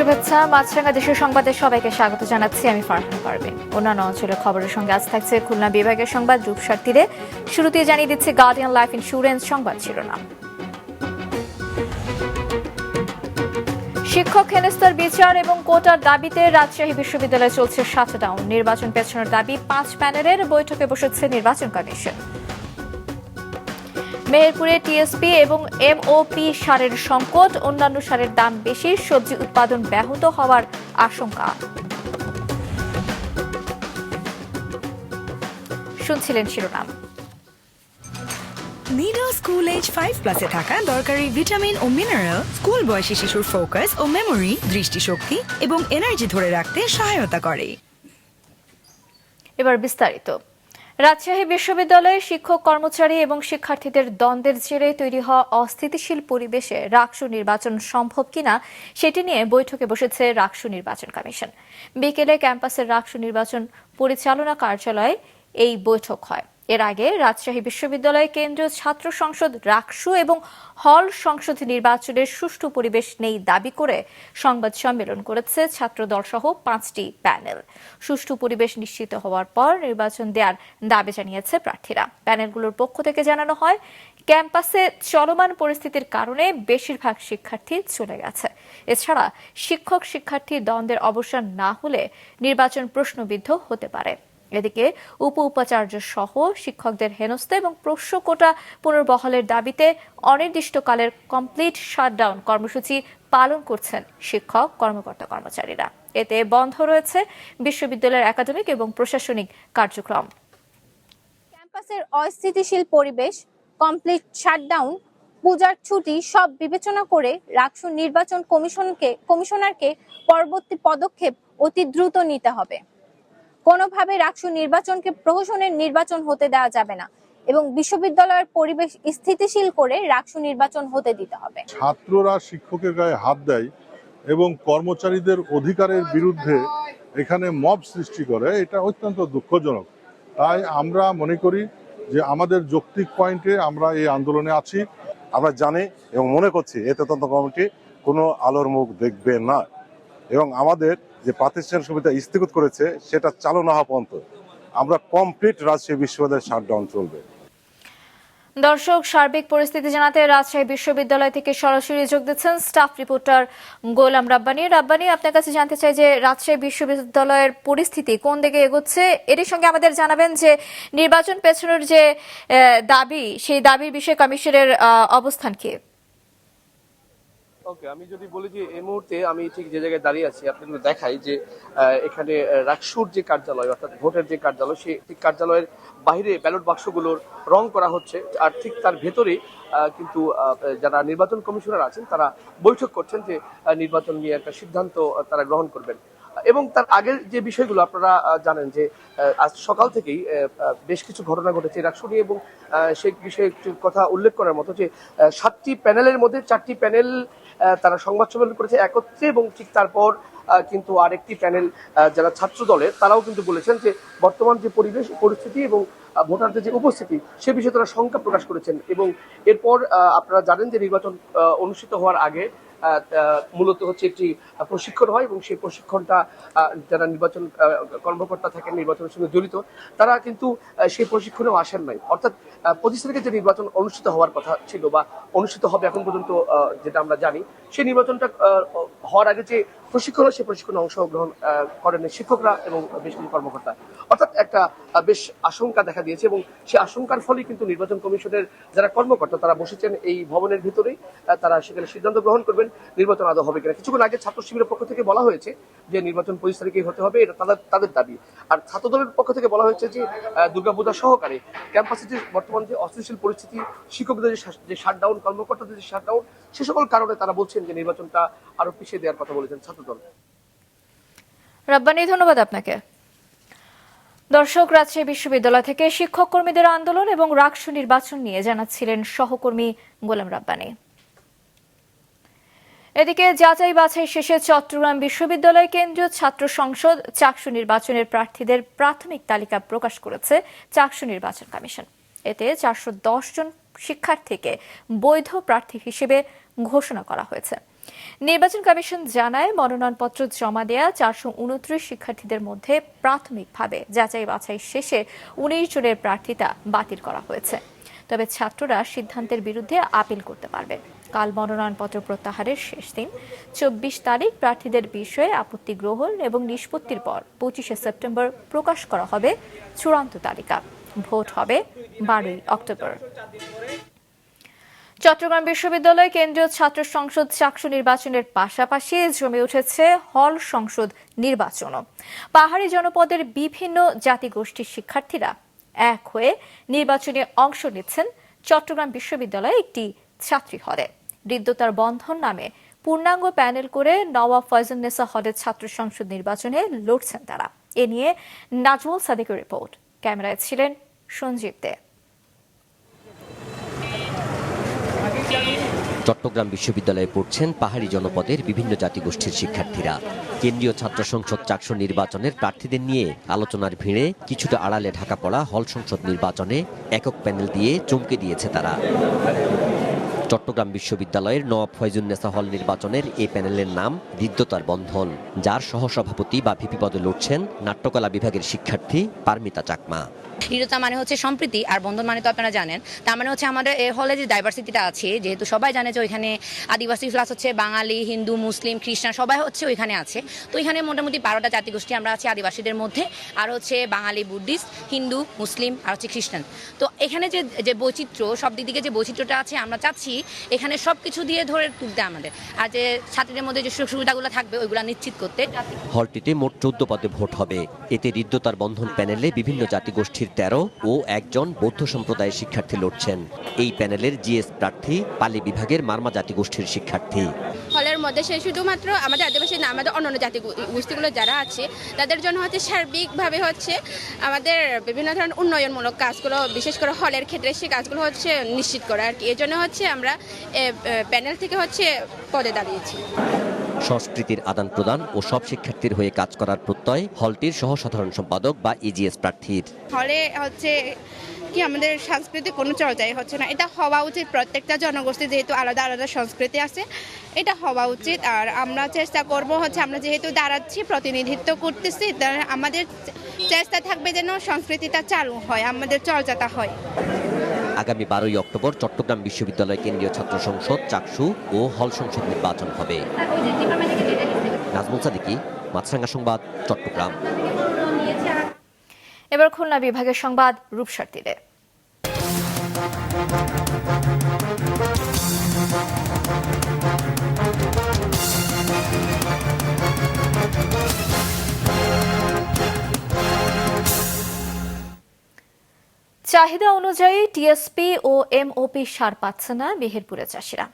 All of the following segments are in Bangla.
শুভেচ্ছা। মাছরাঙা দেশের সংবাদে সবাইকে স্বাগত জানাচ্ছি। আমি ফারহানা পারভীন। অন্যান্য অঞ্চলের খবরের সঙ্গে আজ থাকছে খুলনা বিভাগের সংবাদ রূপসার তীরে। শুরুতেই জানিয়ে দিচ্ছে গার্ডিয়ান লাইফ ইন্স্যুরেন্স সংবাদ শিরোনাম। শিক্ষক হেনস্থার বিচার এবং কোটার দাবিতে রাজশাহী বিশ্ববিদ্যালয়ে চলছে শাটডাউন। নির্বাচন পেছানোর দাবি 5 প্যানেলের বৈঠকে বসেছে নির্বাচন কমিশন। মেহেরপুরে টিএসপি এবং এমওপি সারের সংকট, অন্যান্য সারের দাম বেশি, সবজি উৎপাদন ব্যাহত হওয়ার আশঙ্কা। শুনছিলেন শিরোনাম। নিডো স্কুল এজ 5+ থাকা দরকারি ভিটামিন ও মিনারেল স্কুল বয়সী শিশুর ফোকাস ও মেমোরি, দৃষ্টিশক্তি এবং এনার্জি ধরে রাখতে সহায়তা করে। এবার বিস্তারিত। রাজশাহী বিশ্ববিদ্যালয়ে শিক্ষক কর্মচারী এবং শিক্ষার্থীদের দ্বন্দ্বের জেরে তৈরি হওয়া অস্থিতিশীল পরিবেশে রাকসু নির্বাচন সম্ভব কিনা সেটি নিয়ে বৈঠকে বসেছে রাকসু নির্বাচন কমিশন। বিকেলে ক্যাম্পাসের রাকসু নির্বাচন পরিচালনা কার্যালয়ে এই বৈঠক হয়। এর আগে রাজশাহী বিশ্ববিদ্যালয়ে কেন্দ্রীয় ছাত্র সংসদ রাকসু এবং হল সংসদ নির্বাচনের সুষ্ঠু পরিবেশ নেই দাবি করে সংবাদ সম্মেলন করেছে ছাত্রদল সহ 5টি প্যানেল। সুষ্ঠু পরিবেশ নিশ্চিত হওয়ার পর নির্বাচন দেওয়ার দাবি জানিয়েছে প্রার্থীরা। প্যানেলগুলোর পক্ষ থেকে জানানো হয়, ক্যাম্পাসে চলমান পরিস্থিতির কারণে বেশিরভাগ শিক্ষার্থী চলে গেছে। এছাড়া শিক্ষক শিক্ষার্থী দ্বন্দ্বের অবসান না হলে নির্বাচন প্রশ্নবিদ্ধ হতে পারে। এদিকে উপাচার্য সহ শিক্ষকদের হেনস্থা এবং প্রশ্ন কোটা পুনর্বহালের দাবিতে অনির্দিষ্টকালের কমপ্লিট শাটডাউন কর্মসূচি পালন করছেন শিক্ষক কর্মকর্তা কর্মচারীরা। এতে বন্ধ রয়েছে বিশ্ববিদ্যালয়ের একাডেমিক এবং প্রশাসনিক কার্যক্রম। ক্যাম্পাসের অস্থিতিশীল পরিবেশ, কমপ্লিট শাটডাউন, পূজার ছুটি সব বিবেচনা করে রাকসু নির্বাচন কমিশনারকে পরবর্তী পদক্ষেপ অতি দ্রুত নিতে হবে। কোনোভাবে রাকসু নির্বাচনকে প্রহসনের নির্বাচন হতে দেওয়া যাবে না এবং বিশ্ববিদ্যালয়ের পরিবেশ স্থিতিশীল করে রাকসু নির্বাচন হতে দিতে হবে। ছাত্ররা শিক্ষকের গায়ে হাত দেয় এবং কর্মচারীদের অধিকারের বিরুদ্ধে এখানে মব সৃষ্টি করে, এটা অত্যন্ত দুঃখজনক। তাই আমরা মনে করি যে আমাদের যৌক্তিক পয়েন্টে আমরা এই আন্দোলনে আছি। আমরা জানি এবং মনে করছি এই তদন্ত কমিটি কোনো আলোর মুখ দেখবে না এবং আমাদের যে প্রাতিষ্ঠানিক সুবিধা স্থগিত করেছে সেটা চালু না হওয়া পর্যন্ত আমরা কমপ্লিট রাজশাহী বিশ্ববিদ্যালয়ের শাটডাউন চলবে। দর্শক, সার্বিক পরিস্থিতি জানাতে রাজশাহী বিশ্ববিদ্যালয় থেকে সরাসরি যোগ দিচ্ছেন স্টাফ রিপোর্টার গোলাম রাব্বানী। রাব্বানী, আপনার কাছে জানতে চাই যে রাজশাহী বিশ্ববিদ্যালয়ের পরিস্থিতি কোন দিকে এগোচ্ছে, এরই সঙ্গে আমাদের জানাবেন যে নির্বাচন পেছানোর যে দাবি, সেই দাবির বিষয়ে কমিশনের অবস্থান কি? ওকে, আমি যদি বলি যে এই মুহূর্তে আমি ঠিক যে জায়গায় দাঁড়িয়ে আছি আপনাদের দেখাই যে এখানে রাকসুর যে কার্যালয় অর্থাৎ ভোটের যে কার্যালয়, সেই ঠিক কার্যালয়ের বাইরে ব্যালট বাক্সগুলোর রং করা হচ্ছে, আর ঠিক তার ভেতরে কিন্তু যারা নির্বাচন কমিশনার আছেন তারা বৈঠক করছেন যে নির্বাচন নিয়ে একটা সিদ্ধান্ত তারা গ্রহণ করবেন। এবং তার আগের যে বিষয়গুলো আপনারা জানেন যে আজ সকাল থেকেই বেশ কিছু ঘটনা ঘটেছে রাকসু নিয়ে, এবং সেই বিষয়ে একটু কথা উল্লেখ করার মতো যে 7টি প্যানেলের মধ্যে 4টি প্যানেল তারা সংবাদ সম্মেলন করেছে একত্রে, এবং ঠিক তারপর কিন্তু আরেকটি প্যানেল যারা ছাত্র দলের তারাও কিন্তু বলেছেন যে বর্তমান যে পরিস্থিতি এবং ভোটারদের যে উপস্থিতি সে বিষয়ে তারা শঙ্কা প্রকাশ করেছেন। এবং এরপর আপনারা জানেন যে নির্বাচন অনুষ্ঠিত হওয়ার আগে মূলত হচ্ছে একটি প্রশিক্ষণ হয়, এবং সেই প্রশিক্ষণটা যারা নির্বাচন কর্মকর্তা থাকেন নির্বাচনের সঙ্গে জড়িত তারা কিন্তু সেই প্রশিক্ষণেও আসেন নাই। অর্থাৎ 25 তারিখে যে নির্বাচন অনুষ্ঠিত হওয়ার কথা ছিল বা অনুষ্ঠিত হবে এখন পর্যন্ত যেটা আমরা জানি, সেই নির্বাচনটা হওয়ার আগে যে প্রশিক্ষণ সেই প্রশিক্ষণে অংশগ্রহণ করেন শিক্ষকরা এবং বেশ কিছু কর্মকর্তা। অর্থাৎ একটা বেশ আশঙ্কা দেখা দিয়েছে, এবং সেই আশঙ্কার ফলে কিন্তু নির্বাচন কমিশনের যারা কর্মকর্তা তারা বসেছেন এই ভবনের ভিতরেই, তারা সেখানে সিদ্ধান্ত গ্রহণ করবেন নির্বাচন আদৌ হবে কিনা। কিছুক্ষণ আগে ছাত্র শিবিরের পক্ষ থেকে বলা হয়েছে যে নির্বাচন 25 তারিখেই হতে হবে, এটা তাদের দাবি। আর ছাত্রদলের পক্ষ থেকে বলা হয়েছে যে দুর্গাপূজা সহকারে ক্যাম্পাসে যে বর্তমান যে অস্থিতিশীল পরিস্থিতি, শিক্ষকদের যে শাটডাউন, কর্মকর্তাদের যে শাটডাউন, সে সকল কারণে তারা বলছেন যে নির্বাচনটা আরো পিছিয়ে দেওয়ার কথা বলেছেন ছাত্রদল। রাব্বানী, ধন্যবাদ আপনাকে। দর্শক, রাজশাহী বিশ্ববিদ্যালয় থেকে শিক্ষক কর্মীদের আন্দোলন এবং রাকসু নির্বাচন নিয়ে জানাচ্ছিলেন সহকর্মী গোলাম রাব্বানী। এদিকে যাচাই বাছাই শেষে চট্টগ্রাম বিশ্ববিদ্যালয় কেন্দ্রীয় ছাত্র সংসদ চাকসু নির্বাচনের প্রার্থীদের প্রাথমিক তালিকা প্রকাশ করেছে চাকসু নির্বাচন কমিশন। এতে 410 জন শিক্ষার্থীকে বৈধ প্রার্থী হিসেবে ঘোষণা করা হয়েছে। নির্বাচন কমিশন জানায়, মনোনয়নপত্র জমা দেয়া 429 শিক্ষার্থীদের মধ্যে প্রাথমিকভাবে যাচাই বাছাই শেষে 19 জনের প্রার্থিতা বাতিল করা হয়েছে। তবে ছাত্ররা সিদ্ধান্তের বিরুদ্ধে আপিল করতে পারবে। কাল মনোনয়নপত্র প্রত্যাহারের শেষ দিন। 24 তারিখ প্রার্থীদের বিষয়ে আপত্তি গ্রহণ এবং নিষ্পত্তির পর 25 সেপ্টেম্বর প্রকাশ করা হবে চূড়ান্ত তালিকা। ভোট হবে 12 অক্টোবর। চট্টগ্রাম বিশ্ববিদ্যালয় কেন্দ্রীয় ছাত্র সংসদ চাকসু নির্বাচনের পাশাপাশি জমে উঠেছে হল সংসদ নির্বাচনও। পাহাড়ি জনপদের বিভিন্ন জাতিগোষ্ঠীর শিক্ষার্থীরা এক হয়ে নির্বাচনে অংশ নিচ্ছেন চট্টগ্রাম বিশ্ববিদ্যালয়ে একটি ছাত্রী হলে। হৃদ্যতার বন্ধন নামে পূর্ণাঙ্গ প্যানেল করে নওয়াব ফয়জুন্নেসা হলের ছাত্র সংসদ নির্বাচনে লড়ছেন তারা। এ নিয়ে নাজমুল সাদিকের রিপোর্ট। ক্যামেরায় ছিলেন সঞ্জীব দে। চট্টগ্রাম বিশ্ববিদ্যালয়ে পড়ছেন পাহাড়ি জনপদের বিভিন্ন জাতিগোষ্ঠীর শিক্ষার্থীরা। কেন্দ্রীয় ছাত্র সংসদ চাকসু নির্বাচনের প্রার্থীদের নিয়ে আলোচনার ভিড়ে কিছুটা আড়ালে ঢাকা পড়া হল সংসদ নির্বাচনে একক প্যানেল দিয়ে চমকে দিয়েছে তারা। চট্টগ্রাম বিশ্ববিদ্যালয়ের নওয়াব ফয়জুন্নেসা হল নির্বাচনের এই প্যানেলের নাম হৃদ্যতার বন্ধন, যার সহসভাপতি বা ভিপি পদে লড়ছেন নাট্যকলা বিভাগের শিক্ষার্থী পারমিতা চাকমা। হৃদ্যতা মানে হচ্ছে সম্প্রীতি, আর বন্ধন মানে তো আপনারা জানেন, তার মানে হচ্ছে আমাদের এই হলে যে ডাইভার্সিটিটা আছে, যেহেতু সবাই জানে যে ওইখানে আদিবাসী প্লাস হচ্ছে বাঙালি, হিন্দু, মুসলিম, খ্রিস্টান সবাই হচ্ছে ওইখানে আছে। তো এখানে মোটামুটি 12টা জাতিগোষ্ঠী আমরা আছি আদিবাসীদের মধ্যে, আর হচ্ছে বাঙালি, বুদ্ধিস্ট, হিন্দু, মুসলিম আর হচ্ছে খ্রিস্টান। তো এখানে যে বৈচিত্র্য, সব দিক থেকে যে বৈচিত্র্যটা আছে, আমরা চাচ্ছি এখানে সব কিছু দিয়ে ধরে তুলতে আমাদের, আর যে ছাত্রীদের মধ্যে যে সুযোগ সুবিধাগুলো থাকবে ওইগুলো নিশ্চিত করতে। হলটিতে মোট 14 পদে ভোট হবে। এতে হৃদ্যতার বন্ধন প্যানেলে বিভিন্ন জাতিগোষ্ঠীর 13 ও একজন বৌদ্ধ সম্প্রদায়ের শিক্ষার্থী লড়ছেন। এই প্যানেলের জিএস প্রার্থী পালি বিভাগের মারমা জাতিগোষ্ঠীর শিক্ষার্থী। হলের মধ্যে সে শুধুমাত্র আমাদের আদিবাসী না, আমাদের অন্যান্য জাতিগোষ্ঠীগুলো যারা আছে তাদের জন্য হচ্ছে সার্বিকভাবে হচ্ছে আমাদের বিভিন্ন ধরনের উন্নয়নমূলক কাজগুলো, বিশেষ করে হলের ক্ষেত্রে সেই কাজগুলো হচ্ছে নিশ্চিত করা আর কি। এই জন্য হচ্ছে আমরা প্যানেল থেকে হচ্ছে পদে দাঁড়িয়েছি। সংস্কৃতির আদান প্রদান ও সব শিক্ষার্থীর হয়ে কাজ করার প্রত্যয় হলটির সহ সাধারণ সম্পাদক বা এজিএস প্রার্থীর। হলে হচ্ছে কি আমাদের সাংস্কৃতিক কোনো চর্চাই হচ্ছে না, এটা হওয়া উচিত। প্রত্যেকটা জনগোষ্ঠী যেহেতু আলাদা আলাদা সংস্কৃতি আছে, এটা হওয়া উচিত। আর আমরা চেষ্টা করব হচ্ছে, আমরা যেহেতু দাঁড়াচ্ছি, প্রতিনিধিত্ব করতেছি, আমাদের চেষ্টা থাকবে যেন সংস্কৃতিটা চালু হয়, আমাদের চর্চাটা হয়। আগামী 12 অক্টোবর চট্টগ্রাম বিশ্ববিদ্যালয় কেন্দ্রীয় ছাত্র সংসদ চাকসু ও হল সংসদ নির্বাচন হবে। নাজমুল সাদিকি, মাছরাঙ্গা সংবাদ, চট্টগ্রাম। এবার খুলনা বিভাগের সংবাদ রূপসার তীরে। চাহিদা অনুযায়ী টিএসপি ও এমওপি সার পাচ্ছে না মেহেরপুরের চাষিরা।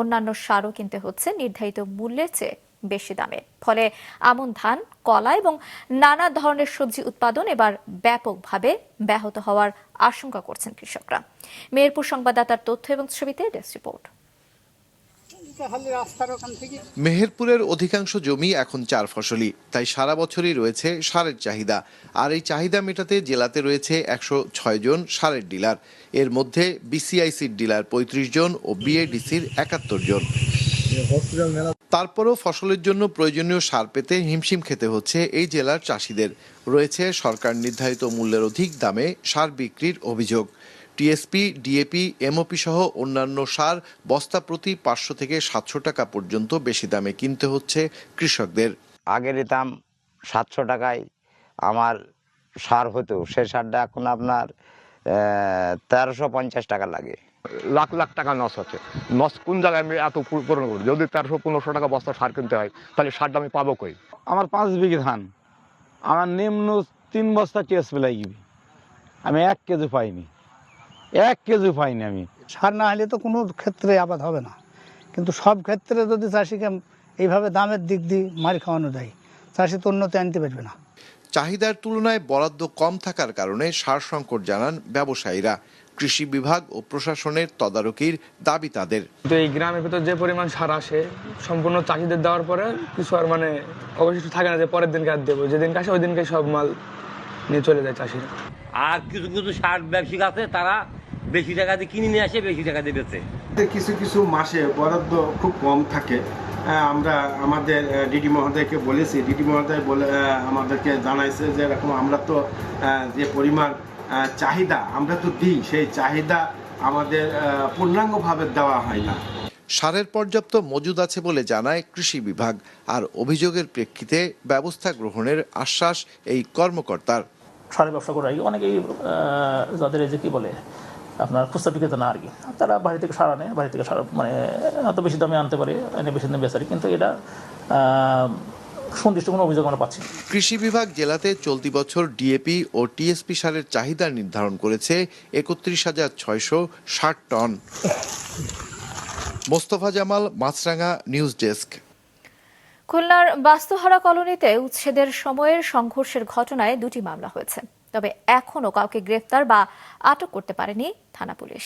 অন্যান্য সারও কিনতে হচ্ছে নির্ধারিত মূল্যের চেয়ে বেশি দামে। ফলে আমন ধান, কলা এবং নানা ধরনের সবজি উৎপাদন এবার ব্যাপকভাবে ব্যাহত হওয়ার আশঙ্কা করছেন কৃষকরা। মেহেরপুর সংবাদদাতার তথ্য এবং ছবিতে ডেস্ক রিপোর্ট। মেহেরপুরের অধিকাংশ জমি এখন 4 ফসলি, তাই সারা বছরই রয়েছে সারের চাহিদা। আর এই চাহিদা মেটাতে জেলাতে রয়েছে 106 জন সারের ডিলার। এর মধ্যে বিসিআইসির ডিলার 35 জন ও বিএডিসির 71 জন। তারপরও ফসলের জন্য প্রয়োজনীয় সার পেতে হিমশিম খেতে হচ্ছে এই জেলার চাষিদের। রয়েছে সরকার নির্ধারিত মূল্যের অধিক দামে সার বিক্রির অভিযোগ। টিএসপি, ডিএপি, এমওপি সহ অন্যান্য সার বস্তা প্রতি 500 থেকে 700 টাকা পর্যন্ত বেশি দামে কিনতে হচ্ছে কৃষকদের। আগে নিতাম 700 টাকায় আমার সার হতো, সে সারটা এখন আপনার 1350 টাকা লাগে। লাখ লাখ টাকা নস হচ্ছে। নস কোন জায়গায় আমি এত পূরণ করবো? যদি 1300-1500 টাকা বস্তা সার কিনতে হয়, তাহলে সারটা আমি পাবো কই? আমার 5 বিঘে ধান, আমার নিম্ন 3 বস্তা টিএসপি লাগবে, আমি 1 কেজি পাইনি, 1 কেজি পাইনি আমি। সার না হলে তো কোনো ক্ষেত্রে আবাদ হবে না, কিন্তু সব ক্ষেত্রে যদি চাষিকে এইভাবে দামের দিক দিয়ে মারি খাওয়ানো যায়, চাষি তো উন্নতি আনতে পারবে না। চাহিদার তুলনায় বরাদ্দ কম থাকার কারণে সার সংকট জানান ব্যবসায়ীরা। কৃষি বিভাগ ও প্রশাসনের তদারকির দাবি তাদের। এই গ্রামের ভিতর যে পরিমাণ সার আসে সম্পূর্ণ চাষিদের দেওয়ার পরে কিছু আর অবশিষ্ট থাকে না যে পরের দিনকে আর দেবো, যেদিনকে আসে ওই দিনকে সব মাল নিয়ে চলে যায় চাষিরা। আর কিছু কিছু সার ব্যবসায়ী আছে, তারা বেশি টাকা দিয়ে কিনে নিয়ে আসে, বেশি টাকা দিয়ে বেচে। কিছু কিছু মাসে বরাদ্দ খুব কম থাকে, আমরা আমাদের ডিডি মহোদয়কে বলেছি, ডিডি মহোদয় বলে আমাদেরকে জানাইছে যে এরকম আমরা তো যে পরিমাণ চাহিদা আমরা তো দিই, সেই চাহিদা আমাদের পূর্ণাঙ্গভাবে দেওয়া হয় না। সারের পর্যাপ্ত মজুদ আছে বলে জানায় কৃষি বিভাগ, আর অভিযোগের প্রেক্ষিতে ব্যবস্থা গ্রহণের আশ্বাস এই কর্মকর্তার। সারের ব্যবসা করে আর কি অনেকেই যাদের যে কি বলে আপনার খুচরা বিক্রেতা না আর কি, তারা বাড়ি থেকে সার আনে, বাড়ি থেকে সার মানে এত বেশি দামে আনতে পারে, এনে বেশি দামে বেচারি, কিন্তু এটা সুনির্দিষ্ট কোনো অভিযোগ আমরা পাচ্ছি। কৃষি বিভাগ জেলাতে চলতি বছর ডিএপি ও টিএসপি সারের চাহিদা নির্ধারণ করেছে ৩১,৬৬০ টন। মোস্তফা জামাল, মাছরাঙা নিউজ ডেস্ক। খুলনার বাস্তুহারা কলোনিতে উচ্ছেদের সময়ের সংঘর্ষের ঘটনায় 2টি মামলা হয়েছে, তবে এখনও কাউকে গ্রেফতার বা আটক করতে পারেনি থানা পুলিশ।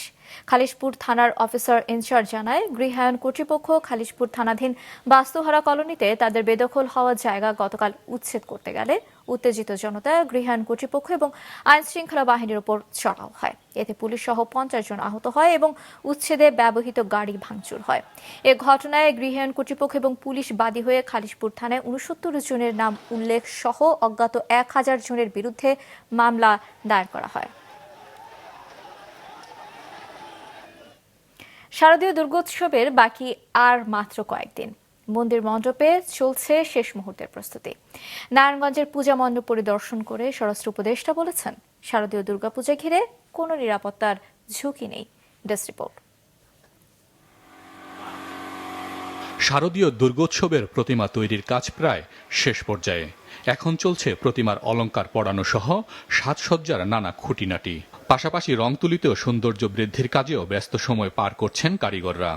খালিশপুর থানার অফিসার ইনচার্জ জানায়, গৃহায়ণ কর্তৃপক্ষ খালিশপুর থানাধীন বাস্তুহারা কলোনিতে তাদের বেদখল হওয়া জায়গা গতকাল উচ্ছেদ করতে গেলে উত্তেজিত জনতা, গৃহায়ণ কর্তৃপক্ষ এবং আইন শৃঙ্খলা বাহিনীর উপর চড়াও হয়। এতে পুলিশ সহ 50 জন আহত হয় এবং উচ্ছেদে ব্যবহৃত গাড়ি ভাঙচুর হয়। এ ঘটনায় গৃহায়ণ কর্তৃপক্ষ এবং পুলিশ বাদী হয়ে খালিশপুর থানায় 69 জনের নাম উল্লেখ সহ অজ্ঞাত 1000 জনের বিরুদ্ধে মামলা দায়ের করা হয়। শারদীয় দুর্গোৎসবের বাকি আর মাত্র কয়েকদিন। মন্দির মণ্ডপে চলছে শেষ মুহূর্তের প্রস্তুতি। নারায়ণগঞ্জের পূজা মণ্ডপ পরিদর্শন করে স্বরাষ্ট্র উপদেষ্টা বলেছেন, শারদীয় দুর্গাপূজা ঘিরে কোনো নিরাপত্তার ঝুঁকি নেই। Desk report. শারদীয় দুর্গোৎসবের প্রতিমা তৈরির কাজ প্রায় শেষ পর্যায়ে। এখন চলছে প্রতিমার অলংকার পড়ানো সহ সাজসজ্জার নানা খুঁটিনাটি। পাশাপাশি রং তুলিতেও সৌন্দর্য বৃদ্ধির কাজেও ব্যস্ত সময় পার করছেন কারিগররা।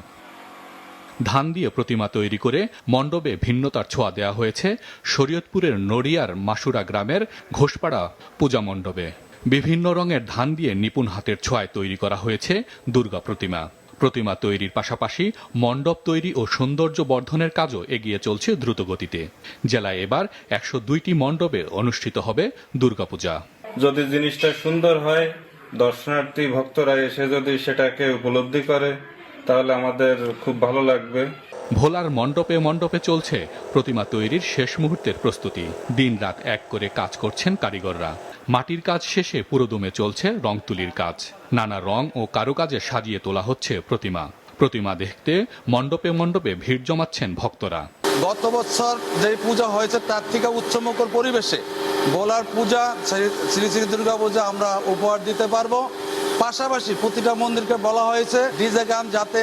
ধান দিয়ে প্রতিমা তৈরি করে মণ্ডপে ভিন্নতার ছোঁয়া দেওয়া হয়েছে শরীয়তপুরের নড়িয়ার মাসুরা গ্রামের ঘোষপাড়া পূজা মণ্ডপে। বিভিন্ন রঙের ধান দিয়ে নিপুণ হাতের ছোঁয়ায় তৈরি করা হয়েছে দুর্গা প্রতিমা। প্রতিমা তৈরির পাশাপাশি মণ্ডপ তৈরি ও সৌন্দর্য বর্ধনের কাজও এগিয়ে চলছে দ্রুতগতিতে। জেলায় এবার 102টি মণ্ডপে অনুষ্ঠিত হবে দুর্গাপূজা। যদি জিনিসটা সুন্দর হয়, দর্শনার্থী ভক্তরা এসে যদি সেটাকে উপলব্ধি করে, তাহলে আমাদের খুব ভালো লাগবে। ভোলার মণ্ডপে মণ্ডপে চলছে প্রতিমা তৈরির শেষ মুহূর্তের প্রস্তুতি। দিন রাত এক করে কাজ করছেন কারিগররা। মাটির কাজ শেষে পুরোদমে চলছে রং তুলির কাজ। নানা রং ও কারুকাজে সাজিয়ে তোলা হচ্ছে প্রতিমা। প্রতিমা দেখতে মণ্ডপে মণ্ডপে ভিড় জমাচ্ছেন ভক্তরা। গত বছর যে পূজা হয়েছে তার থেকে উৎসবমুখর পরিবেশে ভোলার পূজা, শ্রী শ্রী দুর্গা পূজা আমরা উপহার দিতে পারবো। পাশাপাশি প্রতিটা মন্দিরকে বলা হয়েছে ডিজে গান যাতে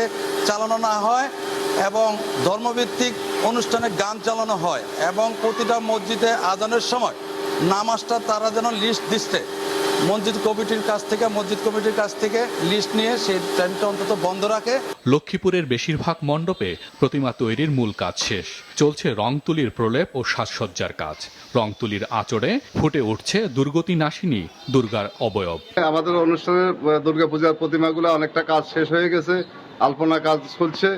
চালানো না হয় এবং ধর্মভিত্তিক অনুষ্ঠানে গান চালানো হয়, এবং প্রতিটা মসজিদে আজানের সময় নামাজটা তারা যেন লিস্ট দিচ্ছে মসজিদ কমিটির কাছ থেকে লিস্ট নিয়ে সেই টাইমটা অন্তত বন্ধ রাখে। লক্ষ্মীপুরের বেশিরভাগ মণ্ডপে প্রতিমা তৈরির মূল কাজ শেষ। চলছে রং তুলির প্রলেপ ও সাজসজ্জার কাজ। রং তুলির আঁচড়ে ফুটে উঠছে দুর্গতি নাশিনী দুর্গার অবয়ব। আমাদের অনুষ্ঠানে দুর্গাপূজার প্রতিমাগুলো অনেকটা কাজ শেষ হয়ে গেছে, আলপনা কাজ চলছে,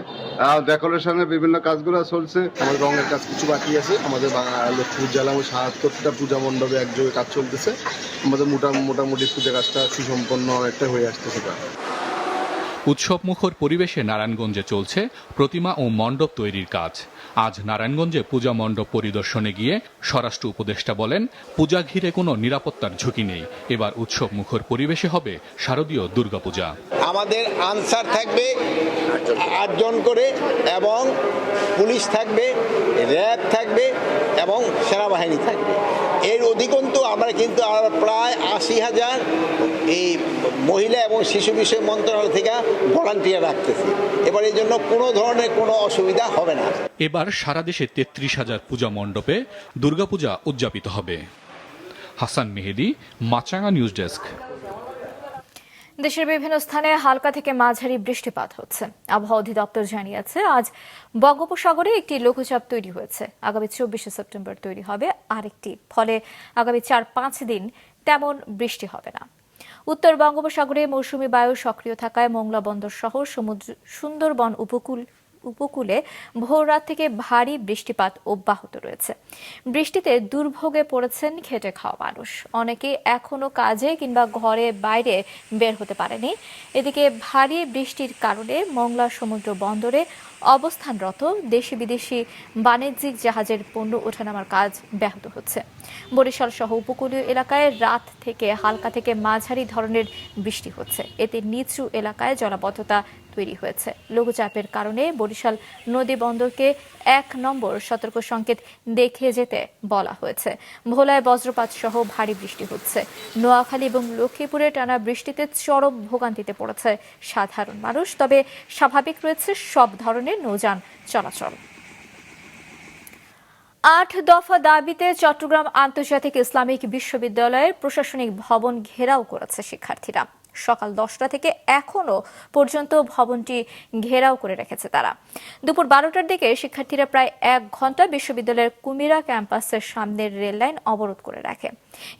ডেকোরেশনের বিভিন্ন কাজগুলো চলছে। আমাদের রঙের কাজ কিছু বাকি আছে। আমাদের লক্ষ্মীপুর জেলা ৭৭টা পূজা মণ্ডপে একযোগে কাজ চলতেছে। আমাদের মোটামুটি পূজা কাজটা সুসম্পন্ন অনেকটা হয়ে আসতেছে। উৎসব মুখর পরিবেশে নারায়ণগঞ্জে চলছে প্রতিমা ও মণ্ডপ তৈরির কাজ। আজ নারায়ণগঞ্জে পূজা মণ্ডপ পরিদর্শনে গিয়ে স্বরাষ্ট্র উপদেষ্টা বলেন, পূজা ঘিরে কোনো নিরাপত্তার ঝুঁকি নেই। এবার উৎসব মুখর পরিবেশে হবে শারদীয় দুর্গাপূজা। আমাদের আনসার থাকবে 8 জন করে, এবং পুলিশ থাকবে, র্যাব থাকবে এবং সেনাবাহিনী থাকবে। এর অধিকন্তু আমরা কিন্তু প্রায় 80,000 এই মহিলা এবং শিশু বিষয় মন্ত্রণালয় থেকে ভলান্টিয়ার রাখতেছি। এবার এই জন্য কোনো ধরনের কোনো অসুবিধা হবে না। এবার সারা দেশে 33,000 পূজা মণ্ডপে দুর্গাপূজা উদযাপিত হবে। হাসান মেহেদি, মাছরাঙা নিউজ ডেস্ক। দেশের বিভিন্ন স্থানে হালকা থেকে মাঝারি বৃষ্টিপাত হচ্ছে। আবহাওয়া অধিদপ্তর জানিয়েছে, আজ বঙ্গোপসাগরে একটি লঘুচাপ তৈরি হয়েছে। আগামী 24শে সেপ্টেম্বর তৈরি হবে আরেকটি, ফলে আগামী 4-5 দিন তেমন বৃষ্টি হবে না। উত্তর বঙ্গোপসাগরে মৌসুমী বায়ু সক্রিয় থাকায় মোংলা বন্দর সহ সুন্দরবন উপকূলে ভোররাত থেকে ভারী বৃষ্টিপাত অব্যাহত রয়েছে। বৃষ্টিতে দুর্ভোগে পড়েছেন খেটে খাওয়া মানুষ। অনেকে এখনো কাজে কিংবা ঘরে বাইরে বের হতে পারেনি। এদিকে ভারী বৃষ্টির কারণে মোংলা সমুদ্র বন্দরে অবস্থানরত দেশি বিদেশি বাণিজ্যিক জাহাজের পণ্য ওঠানামার কাজ ব্যাহত হচ্ছে। বরিশাল সহ উপকূলীয় এলাকায় রাত থেকে হালকা থেকে মাঝারি ধরনের বৃষ্টি হচ্ছে। এতে নিচু এলাকায় জলাবদ্ধতা তৈরি হয়েছে। লঘুচাপের কারণে বরিশাল নদী বন্দরকে 1 নম্বর সতর্ক সংকেত দেখে যেতে বলা হয়েছে। ভোলায় বজ্রপাত সহ ভারী বৃষ্টি হচ্ছে। নোয়াখালী এবং লক্ষ্মীপুরে টানা বৃষ্টিতে চরম ভোগান্তিতে পড়েছে সাধারণ মানুষ। তবে স্বাভাবিক রয়েছে সব ধরনের নৌযান চলাচল। 8 দফা দাবিতে চট্টগ্রাম আন্তর্জাতিক ইসলামিক বিশ্ববিদ্যালয়ের প্রশাসনিক ভবন ঘেরাও করেছে শিক্ষার্থীরা। সকাল 10টা থেকে এখনো পর্যন্ত ভবনটি ঘেরাও করে রেখেছে তারা। দুপুর 12টার দিকে শিক্ষার্থীরা প্রায় 1 ঘন্টা বিশ্ববিদ্যালয়ের কুমিরা ক্যাম্পাসের সামনের রেল লাইন অবরোধ করে রাখে।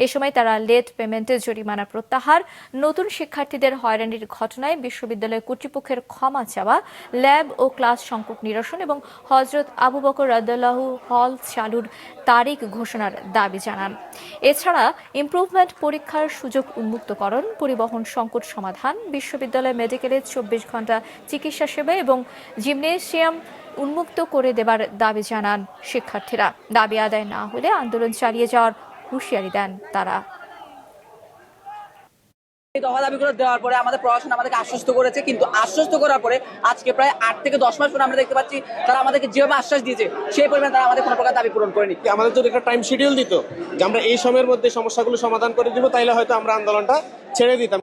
এ সময় তারা লেট পেমেন্টে জরিমানা প্রত্যাহার, নতুন শিক্ষার্থীদের হয়রানির ঘটনায় বিশ্ববিদ্যালয় কর্তৃপক্ষের ক্ষমা চাওয়া, ল্যাব ও ক্লাস সংকট নিরসন এবং হযরত আবু বকর রাদিয়াল্লাহু হল চালুর তারিখ ঘোষণার দাবি জানান। এছাড়া ইমপ্রুভমেন্ট পরীক্ষার সুযোগ উন্মুক্তকরণ, পরিবহন সংকট সমাধান, বিশ্ববিদ্যালয় মেডিকেলে 24 ঘন্টা চিকিৎসা সেবা এবং জিমনেসিয়াম উন্মুক্ত করে দেবার দাবি জানান শিক্ষার্থীরা। দাবি আদায় না হলে আন্দোলন চালিয়ে যাওয়ার হুঁশিয়ারি দেন তারা। এই দফা দাবিগুলো দেওয়ার পরে আমাদের প্রশাসন আমাদেরকে আশ্বস্ত করেছে, কিন্তু আশ্বস্ত করার পরে আজকে প্রায় 8 থেকে 10 মাস পরে আমরা দেখতে পাচ্ছি তারা আমাদেরকে যেভাবে আশ্বাস দিয়েছে সেই পরিমাণে তারা আমাদের কোনো প্রকার দাবি পূরণ করেনি। আমাদের যদি একটা টাইম শিডিউল দিত যে আমরা এই সময়ের মধ্যে সমস্যাগুলো সমাধান করে দিব, তাইলে হয়তো আমরা আন্দোলনটা ছেড়ে দিতাম।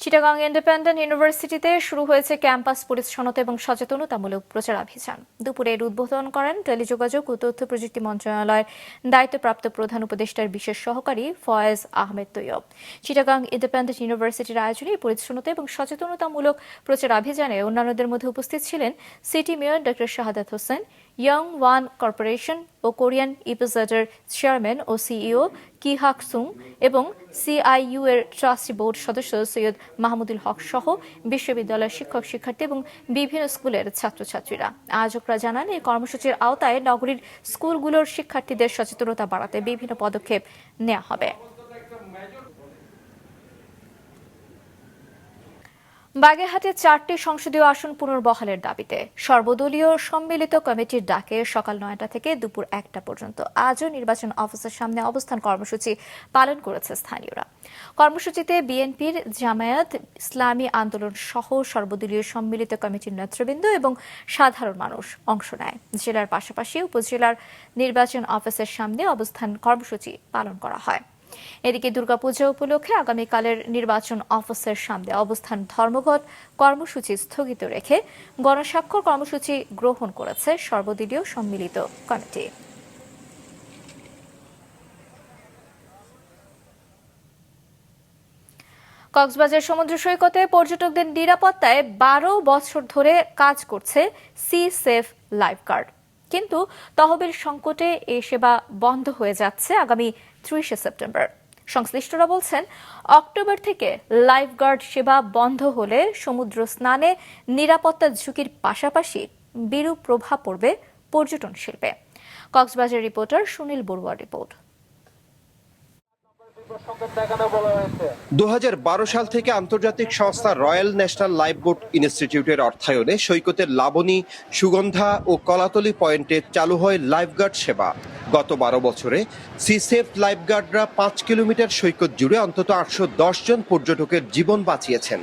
চিটাগাং ইন্ডিপেন্ডেন্ট ইউনিভার্সিটিতে শুরু হয়েছে ক্যাম্পাস পরিচ্ছন্নতা এবং সচেতনতামূলক প্রচারাভিযান। দুপুরে এর উদ্বোধন করেন টেলিযোগাযোগ ও তথ্য প্রযুক্তি মন্ত্রণালয়ের দায়িত্বপ্রাপ্ত প্রধান উপদেষ্টার বিশেষ সহকারী ফয়েজ আহমেদ তৈয়ব। চিটাগাং ইন্ডিপেন্ডেন্ট ইউনিভার্সিটির আয়োজনে পরিচ্ছন্নতা এবং সচেতনতামূলক প্রচারাভিযানে অন্যান্যদের মধ্যে উপস্থিত ছিলেন city mayor doctor Shahadat Hossain, young one corporation ও কোরিয়ান ইপিজেডের চেয়ারম্যান ও সিইও কি হাক সুং এবং সিআইইউ এর ট্রাস্টি বোর্ড সদস্য সৈয়দ মাহমুদুল হক সহ বিশ্ববিদ্যালয়ের শিক্ষক শিক্ষার্থী এবং বিভিন্ন স্কুলের ছাত্রছাত্রীরা। আয়োজকরা জানান, এই কর্মসূচির আওতায় নগরীর স্কুলগুলোর শিক্ষার্থীদের সচেতনতা বাড়াতে বিভিন্ন পদক্ষেপ নেওয়া হবে। বাগেরহাটে 4টি সংসদীয় আসন পুনর্বহালের দাবিতে সর্বদলীয় সম্মিলিত কমিটির ডাকে সকাল 9টা থেকে দুপুর 1টা পর্যন্ত আজও নির্বাচন অফিসের সামনে অবস্থান কর্মসূচি পালন করেছে স্থানীয়রা। কর্মসূচিতে বিএনপির, জামায়াত ইসলামী আন্দোলন সহ সর্বদলীয় সম্মিলিত কমিটির নেতৃবৃন্দ এবং সাধারণ মানুষ অংশ নেয়। জেলার পাশাপাশি উপজেলার নির্বাচন অফিসের সামনে অবস্থান কর্মসূচি পালন করা হয়। এদিকে দুর্গাপূজা উপলক্ষে আগামীকালের নির্বাচন অফিসের সামনে অবস্থান ধর্মঘট কর্মসূচি স্থগিত রেখে গণস্বাক্ষর কর্মসূচি গ্রহণ করেছে সর্বদলীয় সম্মিলিত কমিটি। কক্সবাজার সমুদ্র সৈকতে পর্যটকদের নিরাপত্তায় 12 বছর ধরে কাজ করছে সি সেফ লাইফগার্ড, কিন্তু তহবিল সংকটে এই সেবা বন্ধ হয়ে যাচ্ছে আগামী 30শে সেপ্টেম্বর। সংশ্লিষ্টরা বলছেন, অক্টোবর থেকে লাইফগার্ড সেবা বন্ধ হলে সমুদ্র স্নানে নিরাপত্তার ঝুঁকির পাশাপাশি বিরূপ প্রভাব পড়বে পর্যটন শিল্পে। কক্সবাজার রিপোর্টার সুনীল বড়ুয়ার রিপোর্ট। 2012 সাল থেকে আন্তর্জাতিক সংস্থা রয়্যাল ন্যাশনাল লাইফবোট ইনস্টিটিউটের অর্থায়নে সৈকতের লাবণী, সুগন্ধা ও কলাতলি পয়েন্টে চালু হয় লাইফগার্ড সেবা। গত 12 বছরে সি সেফ লাইফগার্ডরা 5 কিলোমিটার সৈকত জুড়ে অন্তত 810 জন পর্যটকের জীবন বাঁচিয়েছেন।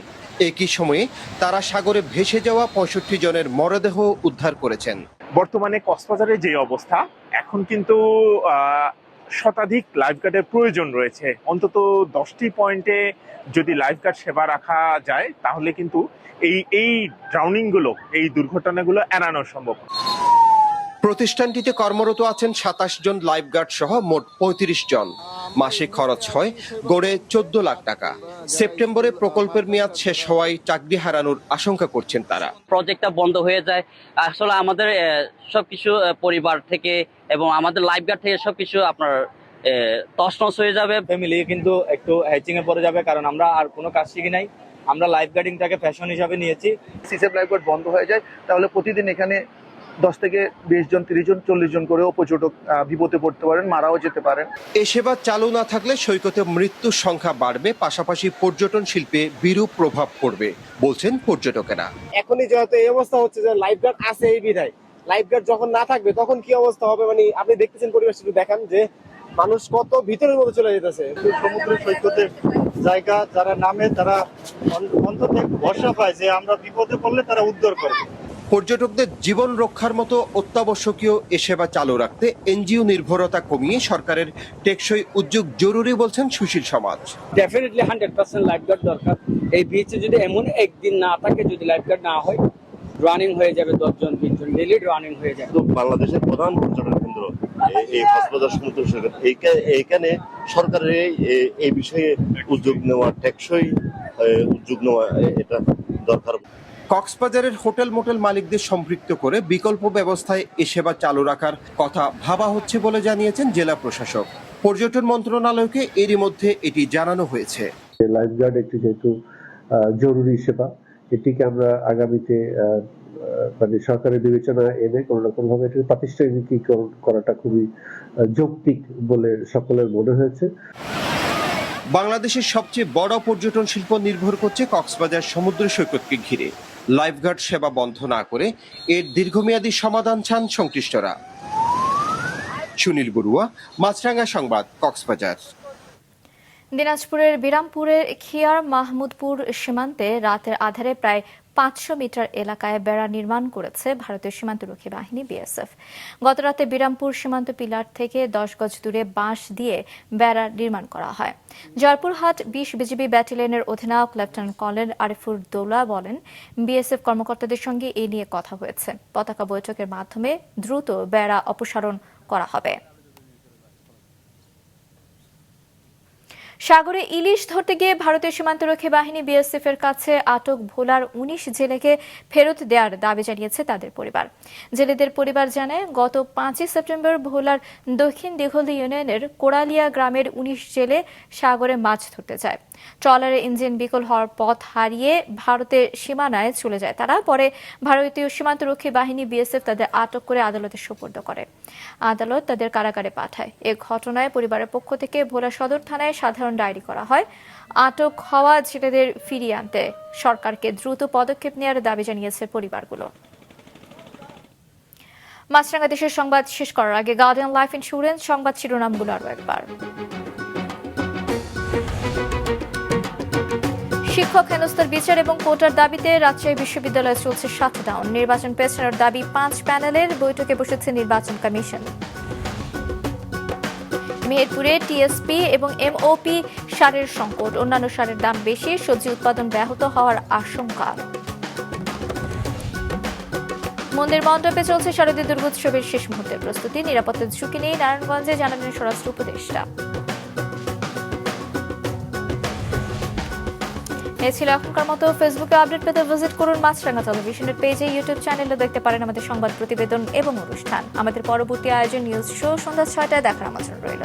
একই সময়ে তারা সাগরে ভেসে যাওয়া 65 জনের মরদেহ উদ্ধার করেছেন। বর্তমানে কক্সবাজারের যে অবস্থা, এখন কিন্তু শতাধিক লাইফগার্ডের প্রয়োজন রয়েছে। অন্তত 10টি পয়েন্টে যদি লাইফগার্ড সেবা রাখা যায় তাহলে কিন্তু এই ড্রাউনিংগুলো, এই দুর্ঘটনাগুলো এড়ানো সম্ভব। প্রতিষ্ঠানটিতে কর্মরত আছেন 27 জন লাইফগার্ড সহ মোট 35 জন। মাসিক খরচ হয় গড়ে 14 লাখ টাকা। সেপ্টেম্বরে প্রকল্পের মেয়াদ শেষ হওয়ায় চাকরি হারানোর আশঙ্কা করছেন তারা। প্রজেক্টটা বন্ধ হয়ে যায়, আসলে আমাদের সবকিছু পরিবার থেকে এবং আমাদের লাইফগার্ড থেকে সবকিছু আপনার তছনছ হয়ে যাবে। ফ্যামিলি কিন্তু একটু হ্যাচিং এ পড়ে যাবে, কারণ আমরা আর কোনো কাজ শিখি নাই। আমরা লাইফ গার্ডিংটাকে ফ্যাশন হিসাবে নিয়েছি। সিসেফ লাইফগার্ড বন্ধ হয়ে যায় তাহলে প্রতিদিন এখানে 10 থেকে 20 জন, 30 জন, 40 জন করেও পর্যটক বিপদে পড়তে পারেন, মারাও যেতে পারেন। এ সেবা চালু না থাকলে সৈকতে মৃত্যুর সংখ্যা বাড়বে, পাশাপাশি পর্যটন শিল্পে বিরূপ প্রভাব পড়বে বলছেন পর্যটকেরা। এখনই যেহেতু এই অবস্থা হচ্ছে যে লাইফ গার্ড আছে এই বিধায়, লাইফ গার্ড যখন না থাকবে তখন কি অবস্থা হবে, মানে আপনি দেখতেছেন পরিবেশটা একটু দেখান যে মানুষ কত ভিতরের মধ্যে চলে যেতেছে। সমুদ্র সৈকতের জায়গা যারা নামে তারা অন্তত ভরসা পায় যে আমরা বিপদে পড়লে তারা উদ্ধার করবে। পর্যটকদের জীবন রক্ষার মতো অত্যাবশ্যকীয় এ সেবা চালু রাখতে এনজিও নির্ভরতা কমিয়ে সরকারের টেকসই উদ্যোগ জরুরি বলছেন সুশীল সমাজ। ডেফিনেটলি 100% লাইফগার্ড দরকার। এই বিচে যদি এমন একদিন না থাকে, যদি লাইফগার্ড না হয়, রানিং হয়ে যাবে 10 জন 20 জন, ডেইলি রানিং হয়ে যাবে। বাংলাদেশের প্রধান পর্যটন কেন্দ্র এই কক্সবাজার সমুদ্র সৈকত, এইখানে সরকারের এই বিষয়ে উদ্যোগ নেওয়া, টেকসই উদ্যোগ নেওয়া এটা দরকার। কক্সবাজারের হোটেল মোটেল মালিকদের সম্পৃক্ত করে বিকল্প ব্যবস্থায় এ সেবা চালু রাখার কথা ভাবা হচ্ছে বলে জানিয়েছেন জেলা প্রশাসক। পর্যটন মন্ত্রণালয়কে এরই মধ্যে এটি জানানো হয়েছে। লাইফগার্ড একটি যেহেতু জরুরি সেবা, এটিকে আমরা আগামীতে মানে সরকারের বিবেচনা এনে কোনো রকম ভাবে এটি প্রাতিষ্ঠানিকীকরণ করাটা খুবই যৌক্তিক বলে সকলের মনে হয়েছে। বাংলাদেশের সবচেয়ে বড় পর্যটন শিল্প নির্ভর করছে কক্সবাজার সমুদ্র সৈকতকে ঘিরে। লাইফগার্ড সেবা বন্ধ না করে এর দীর্ঘমেয়াদী সমাধান চান সংশ্লিষ্টরা। সুনীল বড়ুয়া, মাছরাঙ্গা সংবাদ, কক্সবাজার। দিনাজপুরের বিরামপুরের খিয়ার মাহমুদপুর সীমান্তে রাতের আধারে প্রায় 500 মিটার এলাকায় বেড়া নির্মাণ করেছে ভারতীয় সীমান্তরক্ষী বাহিনী বিএসএফ। গতরাতে বিরামপুর সীমান্ত পিলার থেকে 10 গজ দূরে বাঁশ দিয়ে বেড়া নির্মাণ করা হয়। জয়পুরহাট 20 বিজিবি ব্যাটালিয়নের অধিনায়ক লেফটেন্যান্ট কর্নেল আরিফুর দৌলা বলেন, বিএসএফ কর্মকর্তাদের সঙ্গে এই নিয়ে কথা হয়েছে। পতাকা বৈঠকের মাধ্যমে দ্রুত বেড়া অপসারণ করা হবে। সাগরে ইলিশ ধরতে গিয়ে ভারতীয় সীমান্তরক্ষী বাহিনী বিএসএফ এর কাছে আটক ভোলার 19 জেলেকে ফেরত দেওয়ার দাবি জানিয়েছে তাদের পরিবার। জেলেদের পরিবার জানায়, গত 5 সেপ্টেম্বর ভোলার দক্ষিণ দিঘলি ইউনিয়নের কোড়ালিয়া গ্রামের 19 জেলে সাগরে মাছ ধরতে যায়। ট্রলারের ইঞ্জিন বিকল হওয়ার পথ হারিয়ে ভারতের সীমানায় চলে যায় তারা। পরে ভারতীয় সীমান্তরক্ষী বাহিনী বিএসএফ তাদের আটক করে আদালতে সোপর্দ করে। আদালত তাদের কারাগারে পাঠায়। এ ঘটনায় পরিবারের পক্ষ থেকে ভোলা সদর থানায় সাধারণ ডায়েরি করা হয়। আটক হওয়া জেলেদের ফিরিয়ে আনতে সরকারকে দ্রুত পদক্ষেপ নেওয়ার দাবি জানিয়েছে পরিবারগুলো। মাছরাঙ্গা দেশের সংবাদ শেষ করার আগে গার্ডিয়ান লাইফ ইন্স্যুরেন্স সংবাদ শিরোনামগুলো আরও একবার। শিক্ষক হেনস্থার বিচার এবং কোটার দাবিতে রাজশাহী বিশ্ববিদ্যালয়ে চলছে শাটডাউন। নির্বাচন পেছানোর দাবি 5 প্যানেলের বৈঠকে বসেছে নির্বাচন কমিশন। মেহেরপুরে টিএসপি এবং এমওপি সারের সংকট, অন্যান্য সারের দাম বেশি, সবজি উৎপাদন ব্যাহত হওয়ার আশঙ্কা। মন্দির মণ্ডপে চলছে শারদীয় দুর্গোৎসবের শেষ মুহূর্তের প্রস্তুতি। নিরাপত্তার ঝুঁকি নেই নারায়ণগঞ্জে, জানালেন স্বরাষ্ট্র উপদেষ্টা। এই ছিল এখনকার মতো। ফেসবুকে আপডেট পেতে ভিজিট করুন মাছরাঙ্গা টেলিভিশনের পেজে, ইউটিউব চ্যানেলে দেখতে পারেন আমাদের সংবাদ প্রতিবেদন এবং অনুষ্ঠান। আমাদের পরবর্তী আয়োজন নিউজ শো সন্ধ্যা 6টায় দেখার আমন্ত্রণ রইল।